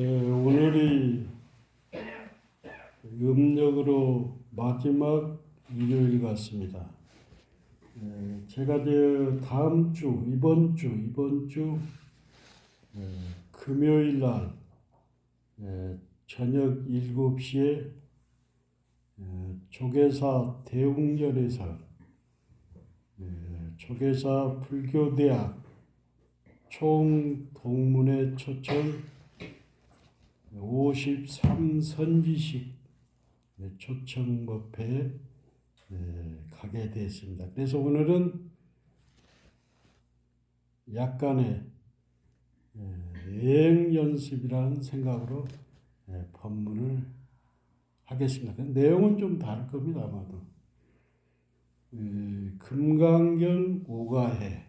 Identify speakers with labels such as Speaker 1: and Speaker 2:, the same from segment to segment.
Speaker 1: 오늘이 음력으로 마지막 일요일 같습니다. 제가 다음 주, 이번 주 금요일 날 저녁 7시에 조계사 대웅전에서 조계사 불교대학 총동문회 초청 53선지식 초청 법회에 가게 되었습니다. 그래서 오늘은 약간의 예행 연습이라는 생각으로 법문을 하겠습니다. 내용은 좀 다를 겁니다. 아마도 금강경 오가해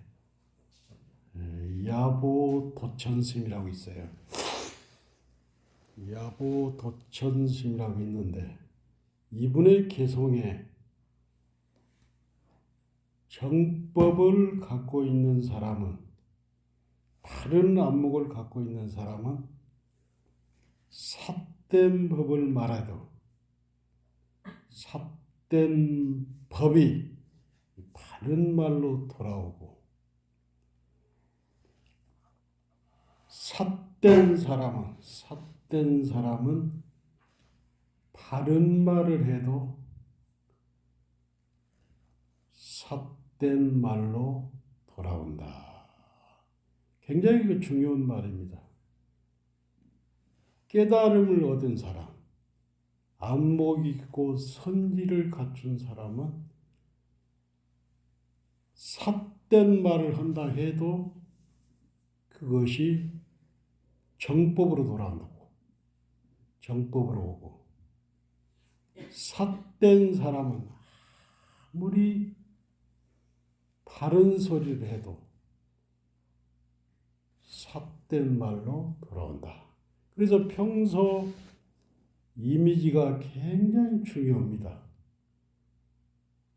Speaker 1: 야보 도천스님이라고 있어요. 야보 도천스님이라고 있는데 이분의 개성에 정법을 갖고 있는 사람은, 바른 안목을 갖고 있는 사람은 삿된 법을 말해도 삿된 법이 바른 말로 돌아오고, 삿된 사람은 바른 말을 해도 삿된 말로 돌아온다. 굉장히 중요한 말입니다. 깨달음을 얻은 사람, 안목 있고 선지를 갖춘 사람은 삿된 말을 한다 해도 그것이 정법으로 돌아온다고. 정법으로 오고, 삿된 사람은 아무리 바른 소리를 해도 삿된 말로 돌아온다. 그래서 평소 이미지가 굉장히 중요합니다.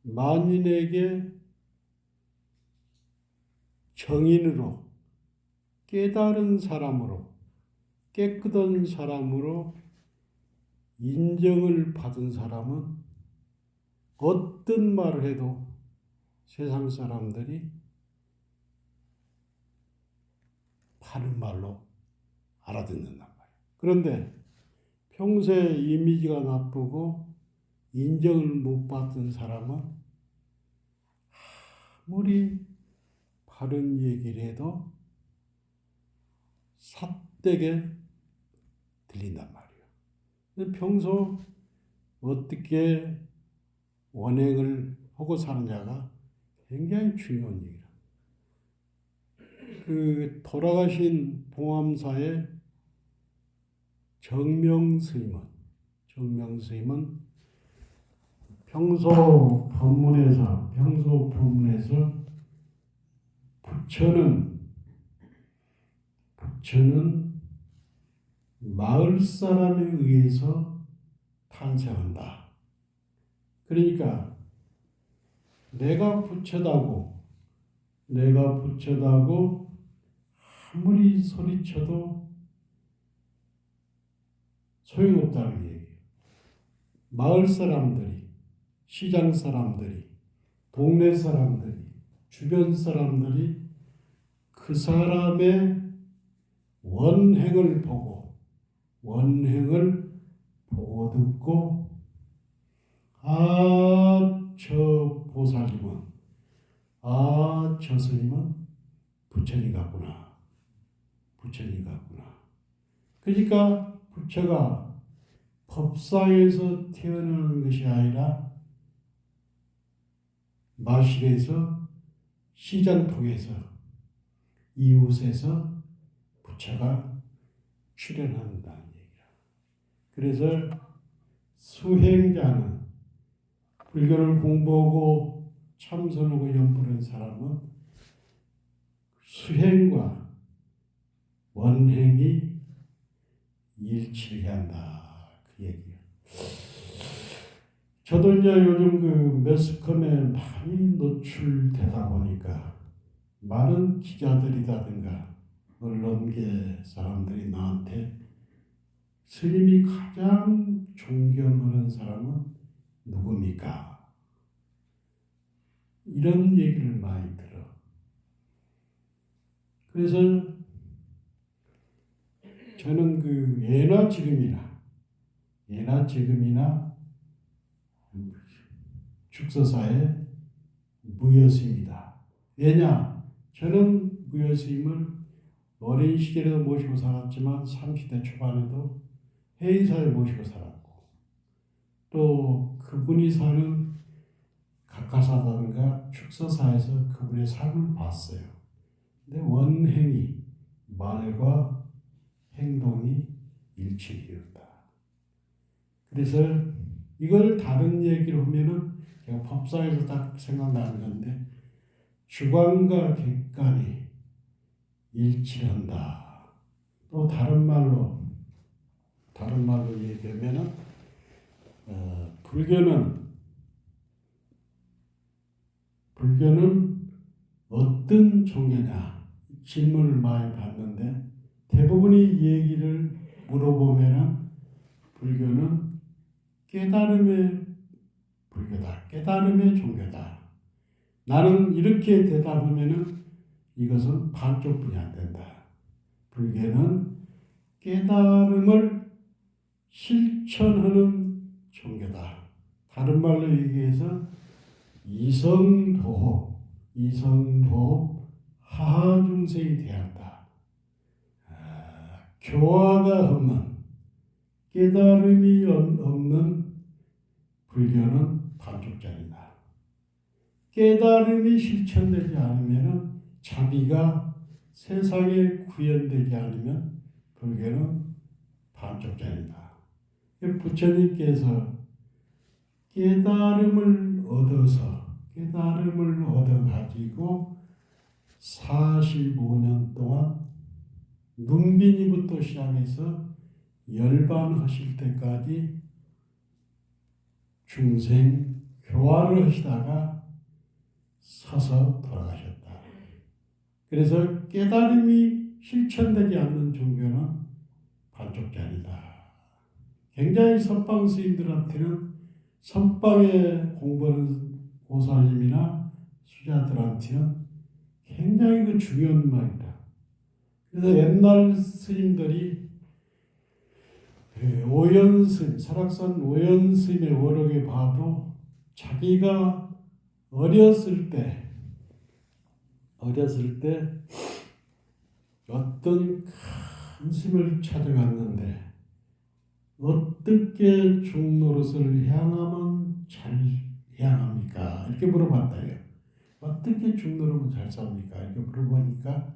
Speaker 1: 만인에게 정인으로, 깨달은 사람으로, 깨끗한 사람으로 인정을 받은 사람은 어떤 말을 해도 세상 사람들이 바른 말로 알아듣는단 말이에요. 그런데 평소에 이미지가 나쁘고 인정을 못 받은 사람은 아무리 바른 얘기를 해도 삿되게 들린단 말이에요. 평소 어떻게 원행을 하고 사느냐가 굉장히 중요한 얘기라. 돌아가신 봉암사의 정명스님은 평소 법문에서 부처는 마을 사람에 의해서 탄생한다. 그러니까 내가 부처다고 아무리 소리쳐도 소용없다는 얘기예요. 마을 사람들이, 시장 사람들이, 동네 사람들이, 주변 사람들이 그 사람의 원행을 보고 듣고, 저 보살님은, 저 스님은 부처님 같구나. 그러니까 부처가 법상에서 태어나는 것이 아니라 마실에서, 시장통에서, 이웃에서 부처가 출현한다는 얘기라. 그래서 수행자는, 불교를 공부하고 참선하고 연불한 사람은 수행과 원행이 일치해야 한다. 그 얘기예요. 저도 이제 요즘 매스컴에 많이 노출되다 보니까 많은 기자들이라든가 언론계 사람들이 나한테 스님이 가장 존경하는 사람은 누굽니까? 이런 얘기를 많이 들어. 그래서 저는 그 예나 지금이나 축서사의 무여스입니다. 왜냐? 저는 무여스님을 어린 시절에도 모시고 살았지만 30대 초반에도 해인사에 모시고 살았고 또 그분이 사는 각하사라든가 축서사에서 그분의 삶을 봤어요. 근데 원행이 말과 행동이 일치이었다. 그래서 이걸 다른 얘기로 하면은 제가 법상에서 딱 생각나는 건데 주관과 객관이 일치한다. 또 다른 말로 얘기하면은 불교는 어떤 종교냐 질문을 많이 받는데 대부분의 얘기를 물어보면은 불교는 깨달음의 불교다. 깨달음의 종교다. 나는 이렇게 대답하면은 이것은 반쪽뿐이 안 된다. 불교는 깨달음을 실천하는 종교다. 다른 말로 얘기해서 이성도업 하하중생이 대한다. 교화가 없는 깨달음이 없는 불교는 반쪽짜리다. 깨달음이 실천되지 않으면 자비가 세상에 구현되지 않으면 불교는 반쪽짜리다. 부처님께서 깨달음을 얻어가지고 45년 동안 눈비니부터 시작해서 열반하실 때까지 중생 교화를 하시다가 서서 돌아가셨다. 그래서 깨달음이 실천되지 않는 종교는 반쪽짜리다. 굉장히 선방 스님들한테는 선방에 공부하는 보살님이나 수자들한테는 굉장히 그 중요한 말이다. 그래서 옛날 스님들이 오연스님, 설악산 오연스님의 워럭에 봐도 자기가 어렸을 때 어떤 큰 스님을 찾아갔는데 어떻게 중노릇을 향하면 잘 향합니까? 이렇게 물어봤다요. 어떻게 중노릇을 잘 삽니까? 이렇게 물어보니까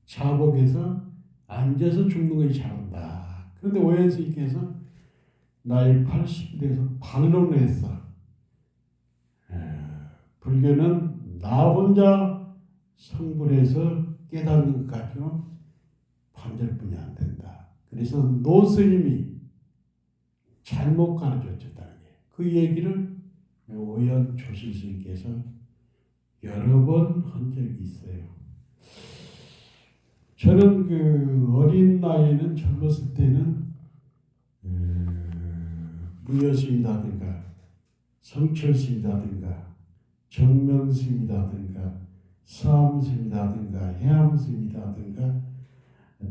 Speaker 1: 자복에서 앉아서 죽는 것이 잘한다. 그런데 오연스님께서 나이 80이 돼서 반론을 했어. 불교는 나 혼자 성불해서 깨닫는 것 같지는 반절뿐이 안 된다. 그래서 노스님이 잘못 가르쳐줬다는 거예요. 그 얘기를 오연 조실스님께서 여러 번 한 적이 있어요. 저는 그 어린 나이에는 젊었을 때는 무여스님이라든가 성철스님이라든가 정명스님이라든가 서암스님이라든가 해암스님이라든가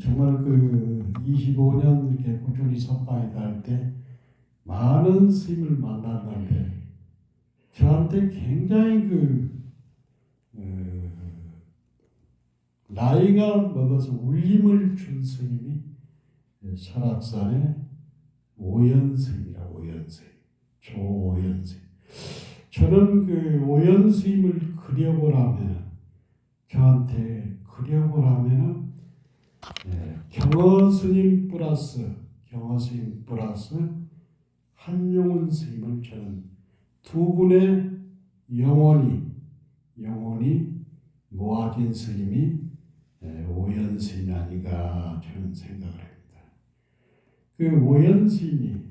Speaker 1: 정말 그 25년 이렇게 꾸준히 선방에 다닐 때 많은 스님을 만났는데 저한테 굉장히 나이가 먹어서 울림을 준 스님이 설악산의 오연스님이라고 조오연스님. 저는 그 오연스님을 저한테 그려보라면은 경허스님 플러스 한용운 스님을 저는 두 분의 영혼이 모아진 스님이 오연 스님이 아닌가 저는 생각을 합니다. 그 오연 스님이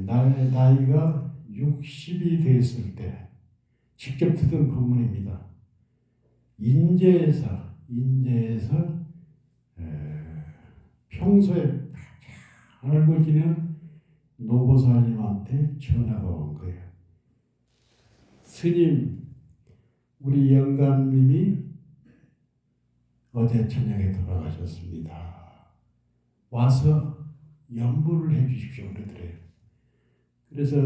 Speaker 1: 나이가 60이 됐을 때 직접 듣은 법문입니다. 인제에서 평소에 알고 지낸 노보살님한테 전화가 온 거예요. 스님, 우리 영감님이 어제 저녁에 돌아가셨습니다. 와서 연부를 해 주십시오 그러더래요. 그래서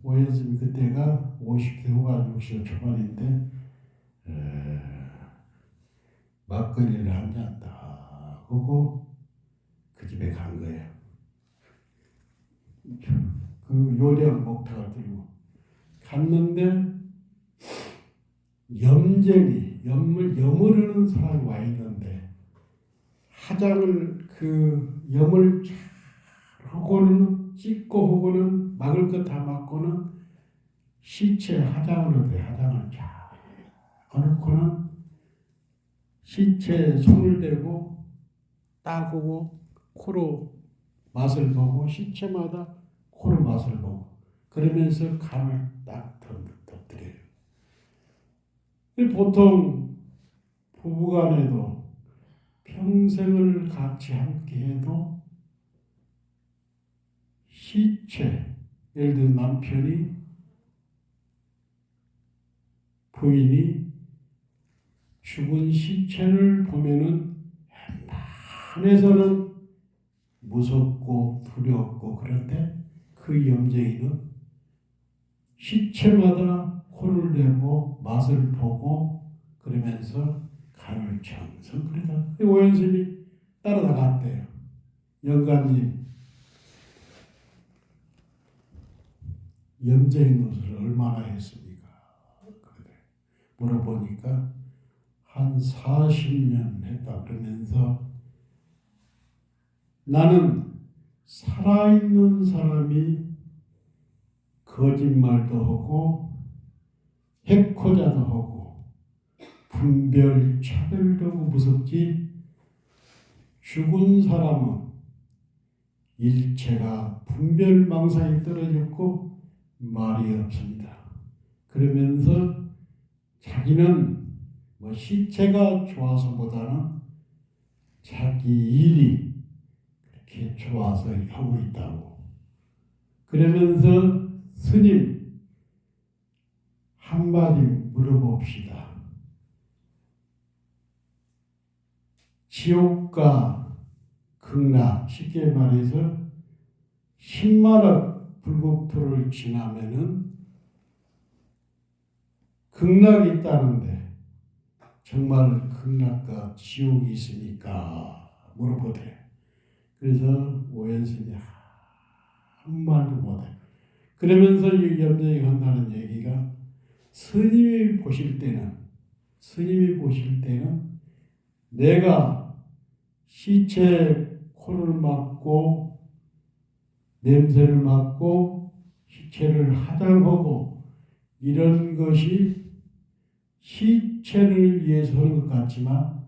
Speaker 1: 오연스님이 그때가 50대 후반 60대 초반인데 막걸리를 한 잔 딱 하고 그 집에 간 거예요. 그 요령 목탁을 들고 갔는데 염을 하는 사람이 와 있는데 화장을 그 염을 하고는 찍고 하고는 막을 것 다 막고는 시체 화장으로 돼. 화장을 쫙 해놓고는 시체에 손을 대고 따고 코로 맛을 보고 시체마다 코로 맛을 보고 그러면서 간을 딱 터뜨려요. 보통 부부간에도 평생을 같이 함께해도 시체, 예를 들어 남편이 부인이 죽은 시체를 보면은 웬만해서는 무섭고 두렵고 그런데 그 염쟁이는 시체마다 코를 내고 맛을 보고 그러면서 간을 정성그리다. 오연스님이 따라나갔대요. 영감님, 염쟁이 노릇을 얼마나 했습니까? 그래. 물어보니까 한 40년 했다 그러면서 나는 살아있는 사람이 거짓말도 하고 해코자도 하고 분별 차별도 하고 무섭지 죽은 사람은 일체가 분별망상이 떨어졌고 말이 없습니다. 그러면서 자기는 뭐 시체가 좋아서보다는 자기 일이 그렇게 좋아서 하고 있다고. 그러면서 스님 한마디 물어봅시다. 지옥과 극락, 쉽게 말해서 10만억 불국토를 지나면은 극락이 있다는데 정말 극락과 지옥이 있습니까? 물어보더래요. 그래서 오연스님이 한 말도 못해. 그러면서 이 염쟁이 한다는 얘기가 스님이 보실 때는 내가 시체 코를 막고 냄새를 맡고 시체를 화장하고 이런 것이 시체를 위해서 하는 것 같지만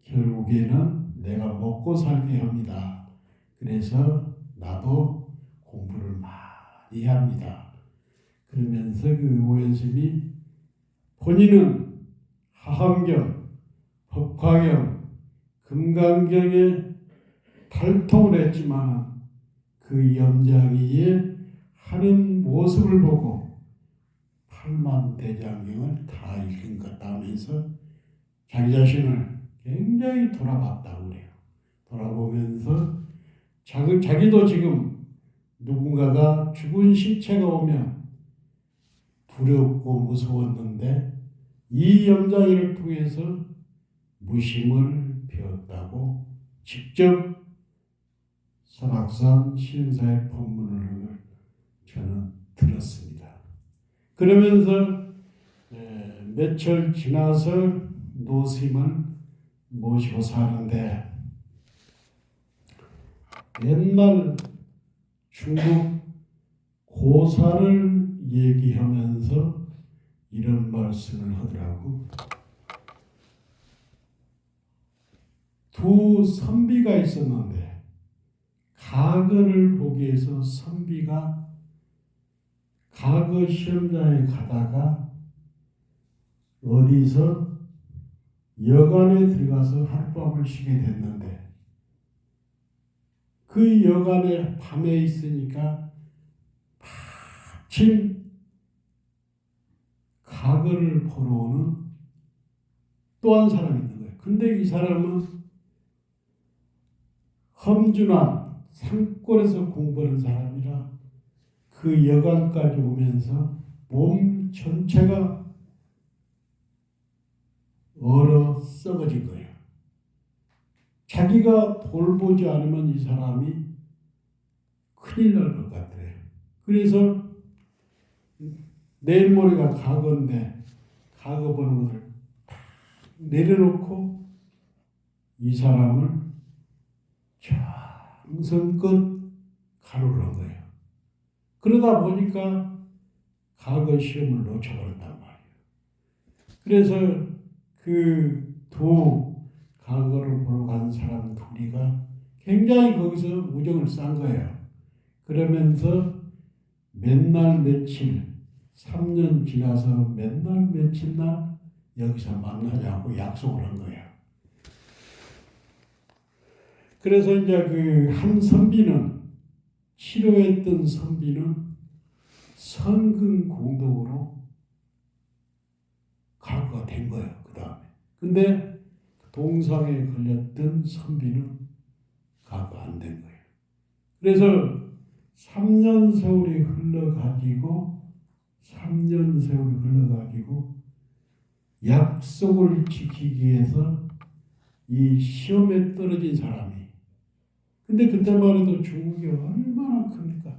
Speaker 1: 결국에는 내가 먹고 살게 합니다. 그래서 나도 공부를 많이 합니다. 그러면서 그 오연스님이 본인은 하함경, 법화경, 금강경에 탈통을 했지만 그 염장이의 하는 모습을 보고 팔만대장경을 다 읽은 것 하면서 자기 자신을 굉장히 돌아봤다고 그래요. 돌아보면서 자기도 지금 누군가가 죽은 시체가 오면 두렵고 무서웠는데 이 염장이를 통해서 무심을 배웠다고 직접 선악산 시은사의 법문을 저는 들었습니다. 그러면서 며칠 지나서 노스님을 모시고 사는데 옛날 중국 고사를 얘기하면서 이런 말씀을 하더라고. 두 선비가 있었는데 과거를 보기 위해서 선비가 과거 시험장에 가다가 어디서 여관에 들어가서 하룻밤을 쉬게 됐는데 그 여간에 밤에 있으니까 마침 과거를 보러 오는 또 한 사람이 있는 거예요. 근데 이 사람은 험준한 산골에서 공부하는 사람이라 그 여간까지 오면서 몸 전체가 얼어 썩어진 거예요. 자기가 돌보지 않으면 이 사람이 큰일 날 것 같아요. 그래서 내일 모레가 과거인데 과거 보는 것을 내려놓고 이 사람을 정성껏 가루를 한 거예요. 그러다 보니까 과거 시험을 놓쳐버렸단 말이에요. 그래서 그 두 과거를 보러 간 사람 둘이가 굉장히 거기서 우정을 쌓은 거예요. 그러면서 맨날 며칠 3년 지나서 맨날 며칠 날 여기서 만나자고 약속을 한 거예요. 그래서 이제 그 한 선비는 치료했던 선비는 선근공덕으로 가구가 된 거예요. 그 다음에. 근데 동상에 걸렸던 선비는 가구가 안 된 거예요. 그래서 3년 세월이 흘러가지고 약속을 지키기 위해서 이 시험에 떨어진 사람이 근데 그때만 해도 중국이 얼마나 큽니까?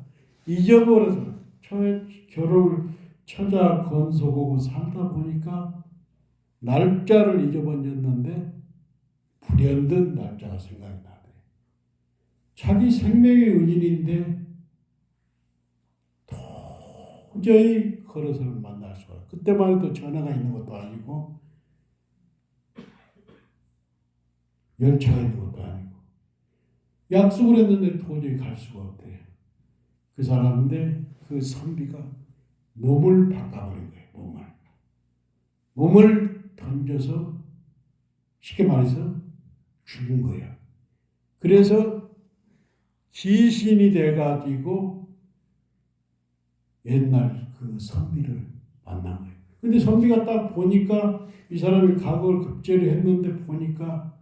Speaker 1: 잊어버려서 결혼을 처자 건속하고 살다 보니까 날짜를 잊어버렸는데 불현듯 날짜가 생각이 나네. 자기 생명의 은인인데 도저히 걸어서는 만날 수가 없어요. 그때만 해도 전화가 있는 것도 아니고 열차가 있는 것도 아니고 약속을 했는데 도저히 갈 수가 없대요. 그 사람인데 그 선비가 몸을 바꿔버린 거예요. 몸을 던져서 쉽게 말해서 죽은 거예요. 그래서 귀신이 돼가지고 옛날 그 선비를 만난 거예요. 근데 선비가 딱 보니까 이 사람이 과거를 급제를 했는데 보니까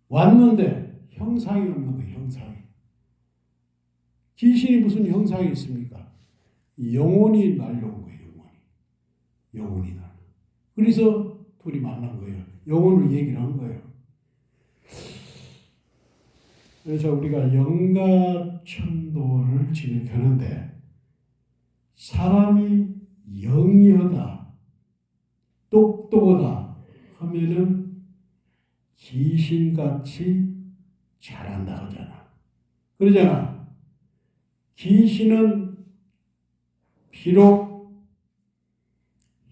Speaker 1: 왔는데 형상이 없는 거예요. 형상이. 귀신이 무슨 형상이 있습니까? 영혼이 날려온 거예요. 영혼이 날려. 그래서 둘이 만난 거예요. 영혼을 얘기를 한 거예요. 그래서 우리가 영가천도를 지nik하는데 사람이 영리하다, 똑똑하다 하면은 귀신같이 잘한다 하잖아. 그러잖아. 귀신은 비록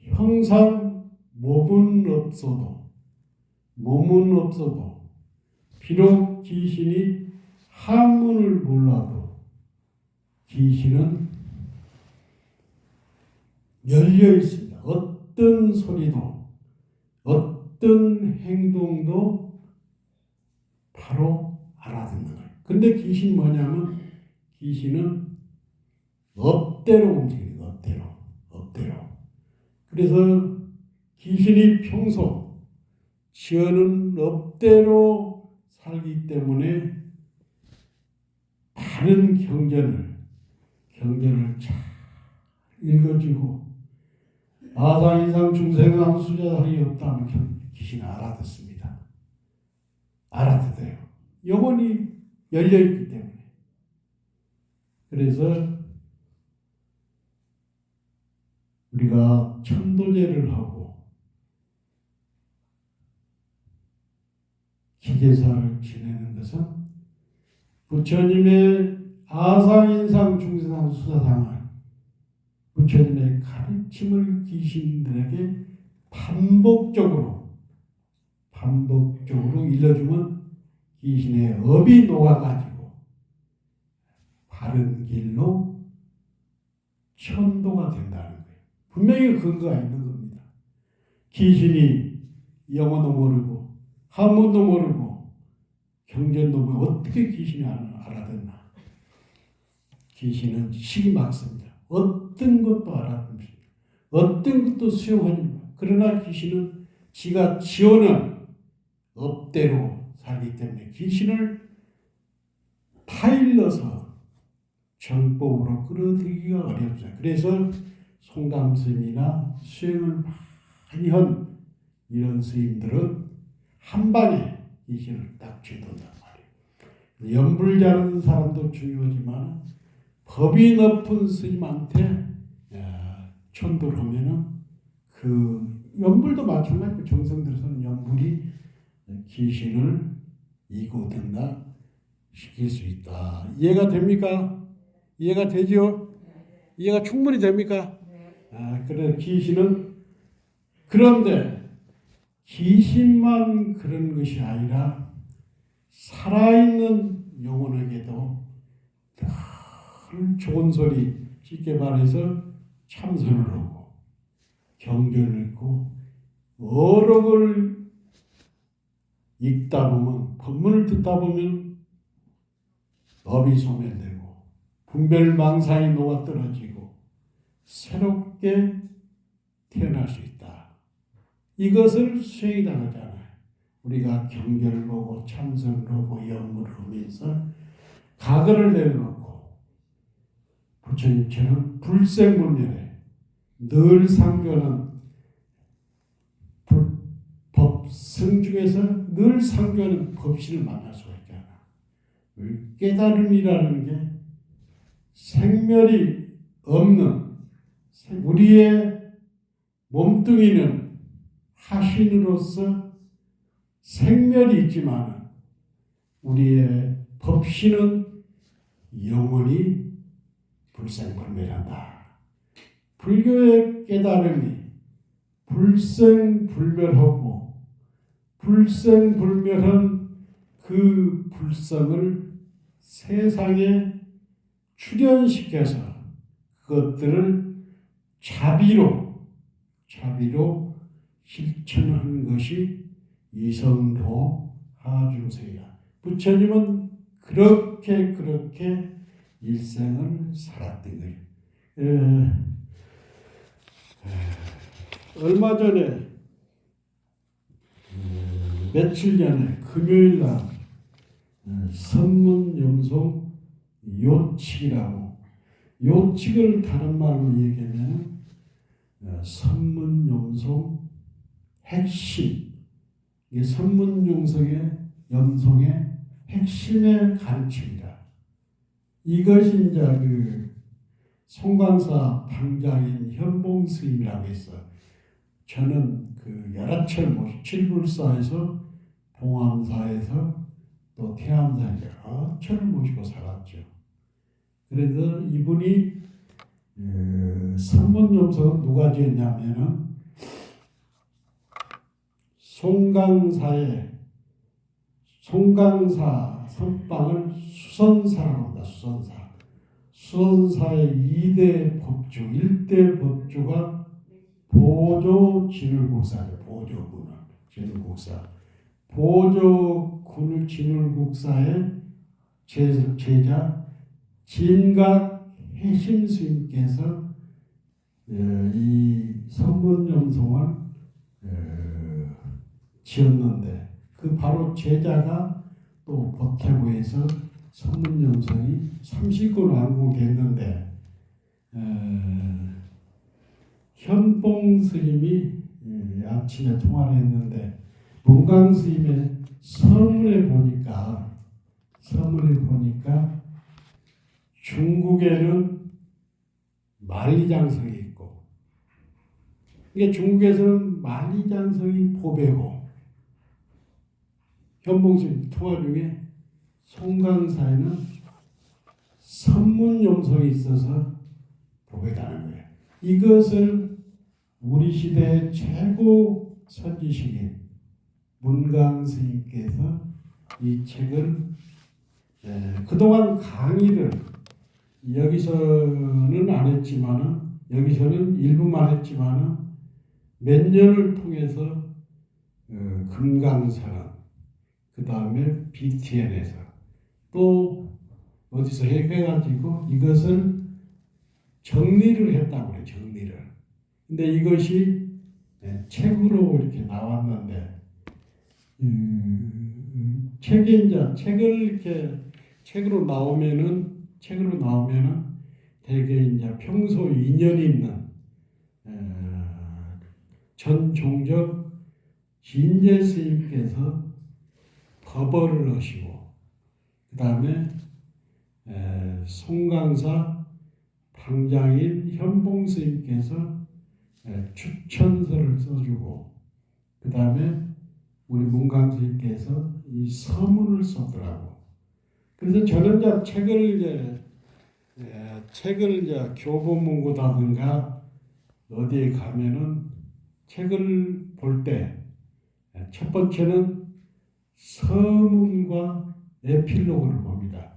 Speaker 1: 형상 몸은 없어도 비록 귀신이 한문을 몰라도 귀신은 열려 있습니다. 어떤 소리도 어떤 행동도 바로 알아듣는 거예요. 근데 귀신 뭐냐면 귀신은 업대로 움직이는 거예요. 업대로. 그래서 귀신이 평소 지어는 업대로 살기 때문에 바른 경전을 잘 읽어주고 아상, 이상, 중생상, 수자상이 없다면 귀신은 알아듣습니다. 알아듣어요. 영혼이 열려있기 때문에. 그래서 우리가 천도제를 하고 기계사를 지내는 것은 부처님의 아상, 인상, 중생상, 수자상을 부처님의 가르침을 귀신들에게 반복적으로 일러주면 귀신의 업이 녹아가지고 바른 길로 천도가 된다는 거예요. 분명히 근거가 있는 겁니다. 귀신이 영어도 모르고 한문도 모르고 경전도면 어떻게 귀신이 알아듣나? 귀신은 식이 막습니다. 어떤 것도 알아듣습니다. 어떤 것도 수용하지. 그러나 귀신은 지가 지어낸 업대로 살기 때문에 귀신을 타일러서 정법으로 끌어들이기가 어렵죠. 그래서 송담 스님이나 수행을 많이 한 이런 스님들은 한 방에 귀신을 딱 쥐던단 말이에요. 연불자는 사람도 중요하지만 법이 높은 스님한테 천도를 하면은 그 연불도 마찬가지고 정성들에서는 연불이 귀신을 이고든가 시킬 수 있다. 이해가 됩니까? 이해가 되죠? 이해가 충분히 됩니까? 그래 귀신은 그런데 귀신만 그런 것이 아니라 살아있는 영혼에게도 늘 좋은 소리 쉽게 말해서 참선을 하고 경전을 읽고 어록을 읽다 보면 법문을 듣다 보면 업이 소멸되고 분별망상이 녹아떨어지고 새롭게 태어날 수 있다. 이것을 수행이다 하잖아요. 우리가 경전을 보고 참선을 하고 연물을 하면서 가거를 내려놓고 부처님처럼 불생불멸에 늘 상주하는 법승 중에서 늘 상주하는 법신을 만날 수가 있잖아. 깨달음이라는 게 생멸이 없는 우리의 몸뚱이는 하신으로서 생멸이 있지만 우리의 법신은 영원히 불생불멸한다. 불교의 깨달음이 불생불멸하고 불생불멸한 그 불성을 세상에 출현시켜서 그것들을 자비로 실천하는 것이 이성도 하중생이다. 부처님은 그렇게 일생을 살았던 거예요. 얼마 전에 며칠 전에 금요일날 선문영송 요칙이라고 요칙을 다른 말로 얘기하면 선문영송 핵심 이게 선문영송의 염송의 핵심의 가르침이다. 이것이 이제 그 송광사 방장인 현봉 스님이라고 했어. 저는 그 열하철 모시 칠불사에서 봉암사에서 또 태암사에서 여러 철을 모시고 살았죠. 그래서 이분이 선문염석은 누가 지었냐면은 송강사 선방을 수선사라고 합니다. 수선사의 2대 법주, 1대 법주가 보조 진울국사죠. 보조군을 진울국사. 보조군을 진울국사의 제자 진각 해심 스님께서 이 선문염송을 지었는데 그 바로 제자가 또 보태고에서 선문염송이 30권 완공됐는데 현봉 스님이 아침에 통화를 했는데 문강 스님의 서문에 보니까 중국에는 만리장성이 있고 이게 중국에서는 만리장성이 보배고 현봉 스님 통화 중에 송강사에는 선문용성이 있어서 보배다는 거예요. 이것을 우리 시대의 최고 선지식인 문강 스님께서 이 책을 그동안 강의를 여기서는 안 했지만은 여기서는 일부만 했지만은 몇 년을 통해서 금강사랑 그 다음에 BTN에서 또 어디서 해가지고 이것을 정리를 했다고 그래요. 정리를. 근데 이것이 책으로 이렇게 나왔는데 책에 이제 책을 이렇게 책으로 나오면은 되게 이제 평소 인연이 있는 전종적 진제 스님께서 법어를 하시고 그 다음에 송강사 방장인 현봉 스님께서 추천서를 써주고 그 다음에 우리 문강 스님께서 이 서문을 썼더라고. 그래서 저는 이제 책을 이제 교보문고라든가 어디에 가면은 책을 볼 때 첫 번째는 서문과 에필로그를 봅니다.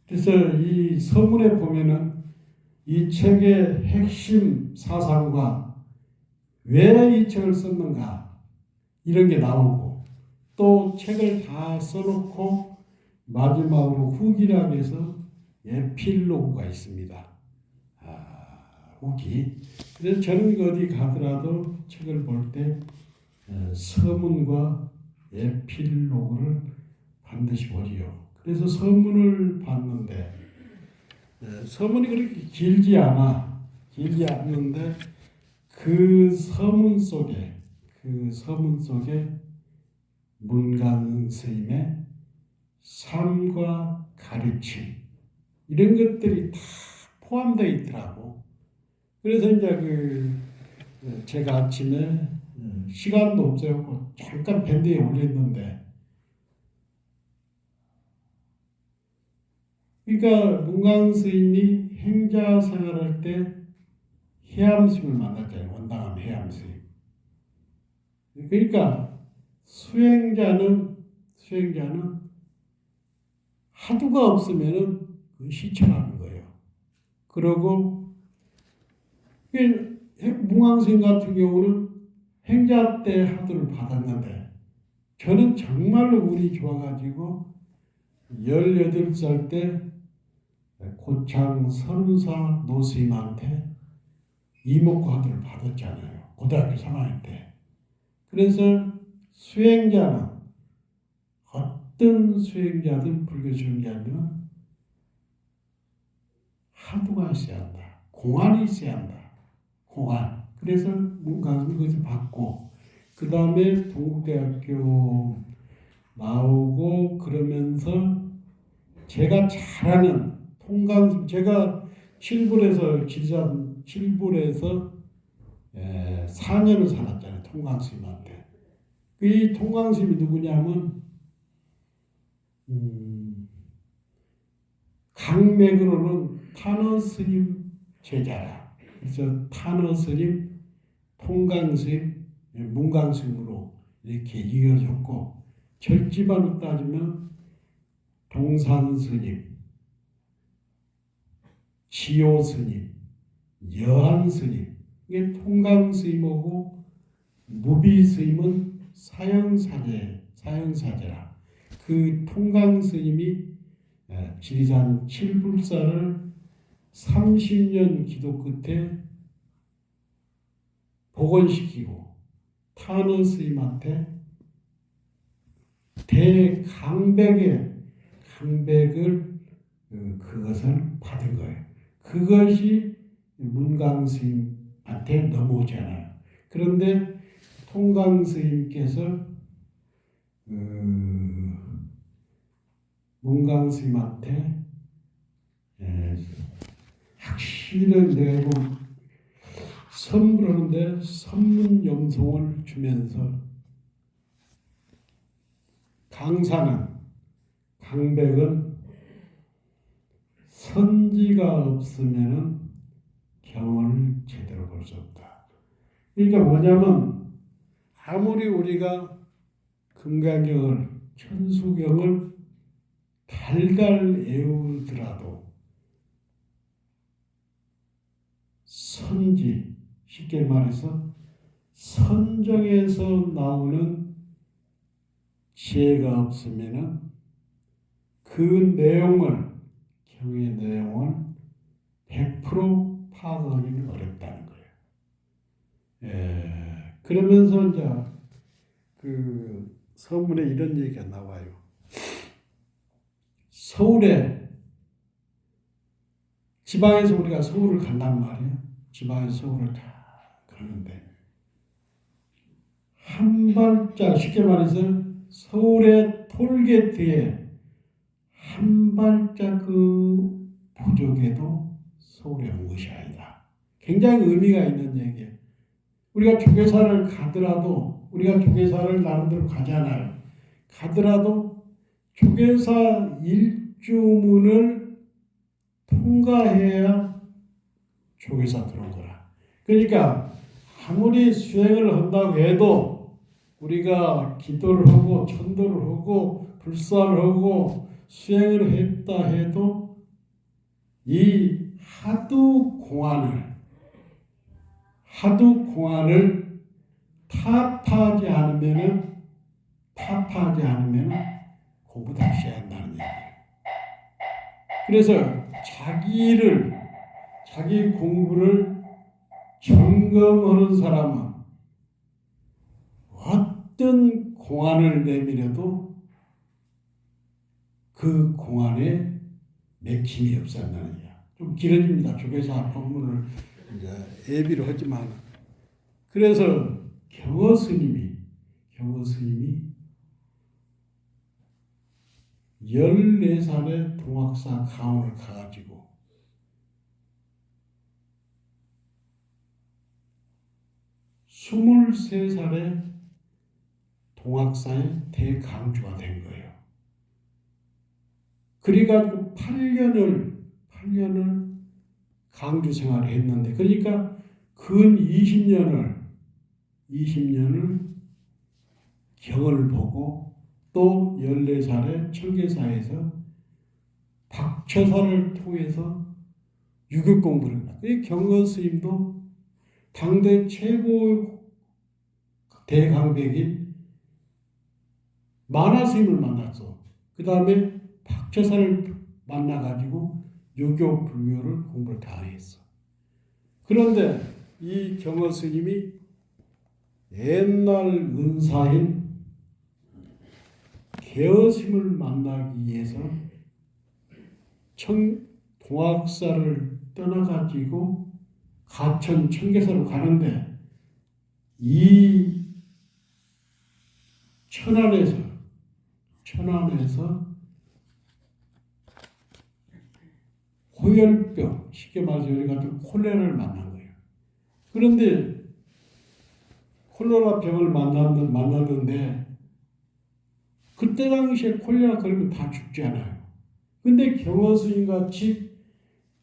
Speaker 1: 그래서 이 서문에 보면은 이 책의 핵심 사상과 왜 이 책을 썼는가 이런 게 나오고 또 책을 다 써놓고 마지막으로 후기락에서 에필로그가 있습니다. 후기. 그래서 저는 어디 가더라도 책을 볼 때 서문과 에필로그를 반드시 보지요. 그래서 서문을 봤는데 서문이 그렇게 길지 않는데 그 서문 속에 문강 스님의 삶과 가르침 이런 것들이 다 포함되어 있더라고. 그래서 이제 제가 아침에 시간도 없어요. 잠깐 밴드에 올렸는데 그러니까 문강 스님이 행자 생활할 때 해암 스님을 만났잖아요. 원당함 해암 스님. 그러니까 수행자는 하두가 없으면은 시천하는 거예요. 그리고 문강 스님 같은 경우는 행자 때 하두를 받았는데 저는 정말로 운이 좋아가지고 18살 때 고창 선우사 노스님한테 이목구 하두를 받았잖아요. 고등학교 3학년 때. 그래서 어떤 수행자든 불교 수행자들은 하두가 있어야 한다. 공안이 있어야 한다. 공안. 그래서 문강을 그것을 받고 그 다음에 동국대학교 나오고 그러면서 제가 잘하는 제가 지리산 7불에서 4년을 살았잖아요. 통강스님한테. 이 통강스님이 누구냐면 강맥으로는 탄어스님 제자라. 그래서 탄어스님, 통강스님, 문강스님으로 이렇게 이어졌고 절집안으로 따지면 동산스님, 지호스님, 여한스님, 이게 통강스님하고 무비스님은 사형사제라. 그 통강스님이 지리산 7불사를 30년 기도 끝에 복원시키고 탄원스님한테 강백을 그것을 받은 거예요. 그것이 문강스님한테 넘어오잖아요. 그런데 통강스님께서 문강스님한테 학시를 내고 선물하는데 선문염송을 주면서 강백은 선지가 없으면은 경을 제대로 볼 수 없다. 그러니까 뭐냐면 아무리 우리가 금강경을 천수경을 달달 외우더라도 선지, 쉽게 말해서 선정에서 나오는 지혜가 없으면은 그 내용을, 경의 내용을 100% 파악하기는 어렵다는 거예요. 그러면서 이제 그 서문에 이런 얘기가 나와요. 서울에, 지방에서 우리가 서울을 간단 말이에요. 지방에서 서울을 다 가는데 한 발짝, 쉽게 말해서 서울의 톨게이트에 한 발자국 부족해도 서울에 온 것이 아니다. 굉장히 의미가 있는 얘기예요. 우리가 조계사를 가더라도, 우리가 조계사를 나름대로 가잖아요. 가더라도 조계사 일주문을 통과해야 조계사 들어온 거라. 그러니까 아무리 수행을 한다고 해도 우리가 기도를 하고 천도를 하고 불사를 하고 수행을 했다 해도 이 하두 공안을 타파하지 않으면 공부 다시 해야 한다는 얘기예요. 그래서 자기 공부를 점검하는 사람은 어떤 공안을 내밀어도 그 공안에 맥힘이 없었다는 얘기야. 좀 길어집니다. 조계사 법문을 이제 예비로 하지만, 그래서 경허 스님이 14살에 동학사 가원을 가가지고 23살에 동학사의 대강주가 된 거예요. 그래가지고 8년을 강주 생활을 했는데, 그러니까 근 20년을 경을 보고 또 14살에 청계사에서 박처사를 통해서 유교 공부를 합니다. 이 경허 스님도 당대 최고 대강백인 만화 스님을 만났어. 그 다음에 박처사를 만나가지고 유교 불교를 공부를 다 했어. 그런데 이 경허 스님이 옛날 은사인 개어심을 만나기 위해서 동학사를 떠나가지고 가천 청계사로 가는데, 이 천안에서 호열병, 쉽게 말해서 우리 같은 콜레라를 만난 거예요. 그런데 콜레라 병을 만났는데 그때 당시에 콜레라 걸리면 다 죽지 않아요. 근데 경허 스님 같이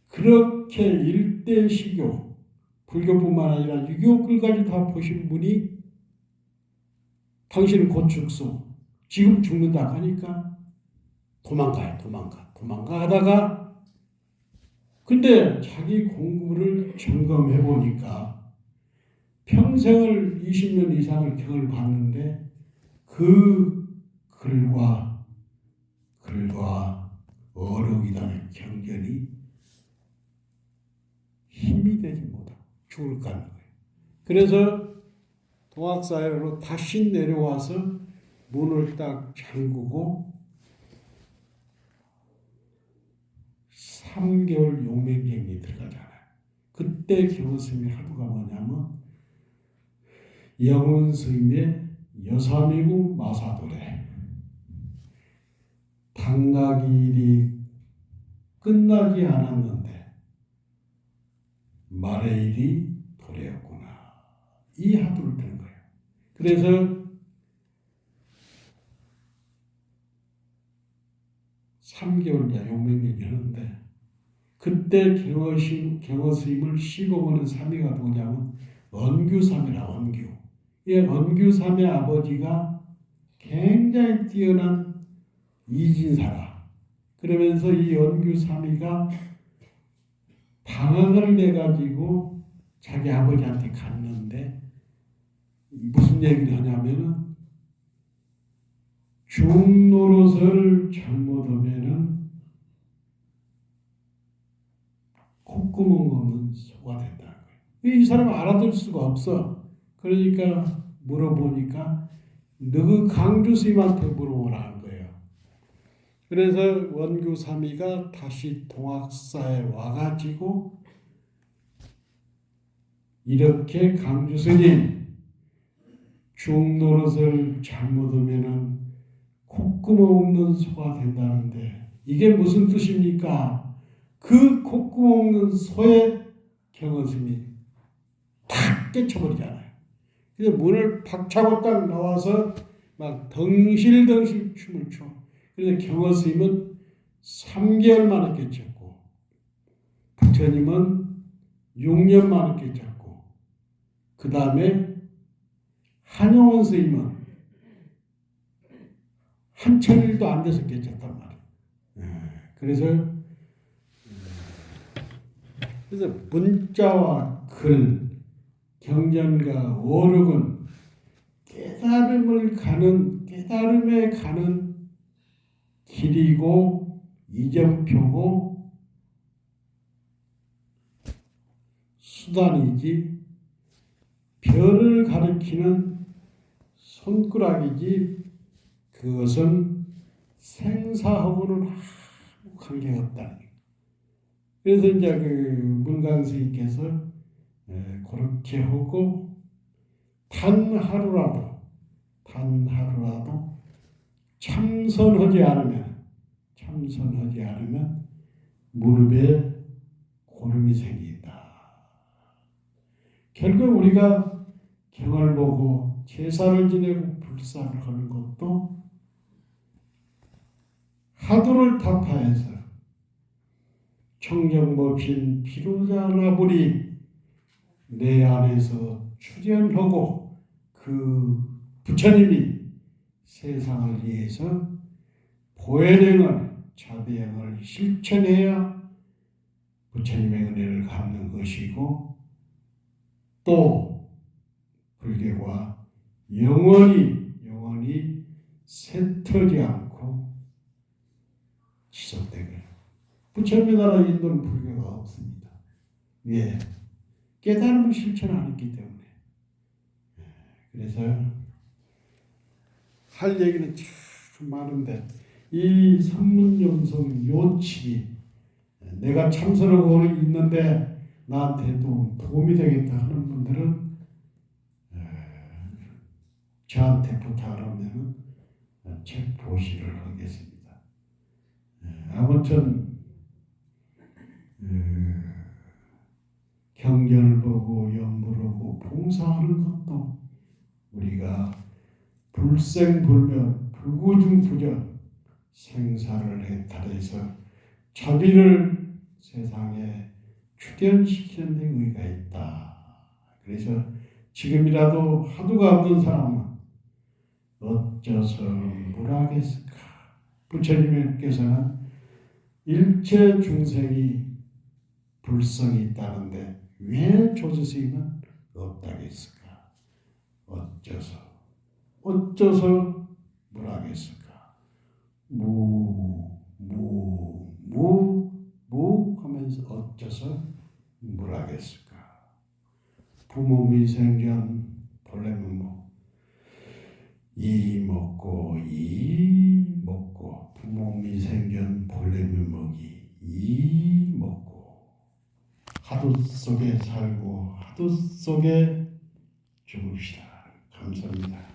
Speaker 1: 그렇게 일대시교, 불교뿐만 아니라 유교글까지 다 보신 분이 당신은 곧 죽소, 지금 죽는다 하니까 도망가 하다가, 근데 자기 공부를 점검해 보니까 평생을 20년 이상을 경을 봤는데 그 글과 어록이라는 경전이 힘이 되지 못하고 죽을 까 하는 거예요. 그래서 동학사회로 다시 내려와서 문을 딱 잠그고 3개월 용맹경에 들어가잖아요. 그때 경허 스님의 하루가 뭐냐면 영원 스님의 여삼이구 마사도래, 당나귀일이 끝나지 않았는데 말의 일이 도래였구나, 이 하루를 든 거예요. 그래서 3개월 용맹경이 하는데, 그때 경허 스님을 시공하는 사미가 누구냐면 언규사미라. 이 언규사미의 아버지가 굉장히 뛰어난 이진사라. 그러면서 이 언규사미가 방학을 내가지고 자기 아버지한테 갔는데 무슨 얘기를 하냐면은 중노릇을 잘못하면은 콧구멍 없는 소가 된다는 거예요. 이 사람은 알아들 수가 없어. 그러니까 물어보니까 너그 강주 스님한테 물어보라는 거예요. 그래서 원규 삼이가 다시 동학사에 와가지고 이렇게 강주 스님 중노릇을 잘못하면은 콧구멍 없는 소가 된다는데 이게 무슨 뜻입니까? 그 콧구멍 없는 소의 경허심이 탁 깨쳐버리잖아요. 그래서 문을 박차고 딱 나와서 막 덩실덩실 춤을 춰. 그래서 경허스님은 3개월 만에 깨쳤고 부처님은 6년 만에 깨쳤고 그 다음에 한용원 스님은 한천일도 안 돼서 깨쳤단 말이에요. 그래서 문자와 글, 경전과 어록은 깨달음에 가는 길이고 이정표고 수단이지 별을 가리키는 손가락이지 그것은 생사하고는 아무 관계가 없다는 거예요. 그래서 이제 그 문광스님께서 그렇게 하고 단 하루라도 참선하지 않으면 무릎에 고름이 생긴다. 결국 우리가 경을 보고 제사를 지내고 불사를 하는 것도 하두를 타파해서 청정법신 피로자나불이 내 안에서 출현하고 그 부처님이 세상을 위해서 보혜령을 자비행을 실천해야 부처님의 은혜를 갚는 것이고 또 불교가 영원히 쇠터지 않고 지속되게 부처님의 나라 인도는 불교가 없습니다. 왜? 깨달음을 실천 안 했기 때문에. 그래서 할 얘기는 참 많은데 이 산문염성 요칙이 내가 참선하고 있는데 나한테 또 도움이 되겠다 하는 분들은 저한테 부탁을 하면 책 보시를 하겠습니다. 아무튼 경전을 보고 연불하고 봉사하는 것도 우리가 불생불멸 불구중부전 생사를 해탈해서 자비를 세상에 출현시키는 데 의의가 있다. 그래서 지금이라도 하두가 없는 사람은 어쩌서 물하겠을까. 부처님께서는 일체 중생이 불성이 있다는데 왜 조지스님은 없다겠을까? 어쩌서 물하겠을까? 무 하면서 어쩌서 물하겠을까? 부모 미생전 본래무모 이 먹고 부모 미생전 본래무목이 이 먹고 하두 속에 살고 하두 속에 죽읍시다. 감사합니다.